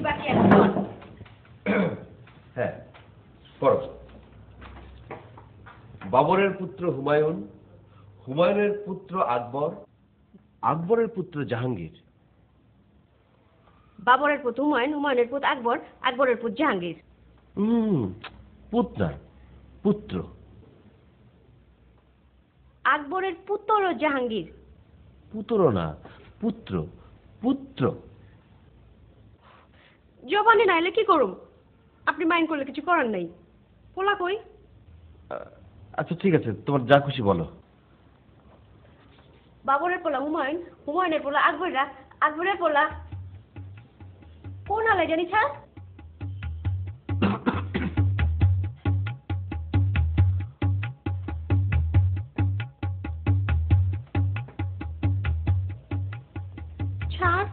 কি বাকি আছে? হ্যাঁ পড়ো। বাবরের পুত্র হুমায়ুন, হুমায়ুনের পুত্র আকবর, আকবরের পুত্র জাহাঙ্গীর। বাবরের পুত্র হুমায়ুন, হুমায়ুনের পুত্র আকবর, আকবরের পুত্র জাহাঙ্গীর। পুত্র না, পুত্র। আকবরের পুত্র জাহাঙ্গীর। পুত্র না, পুত্র, পুত্র। জবানি না এলে কি করুম? আপনি মাইন্ড করলে কিছু করার নাই। পোলা কই? আচ্ছা ঠিক আছে, তোমার যা খুশি বলো। বাবরের পোলা হুমায়ুন, হুমায়ুনের পোলা আকবররা, আকবরের পোলা কোন আলাই জানি স্যার? ছাড়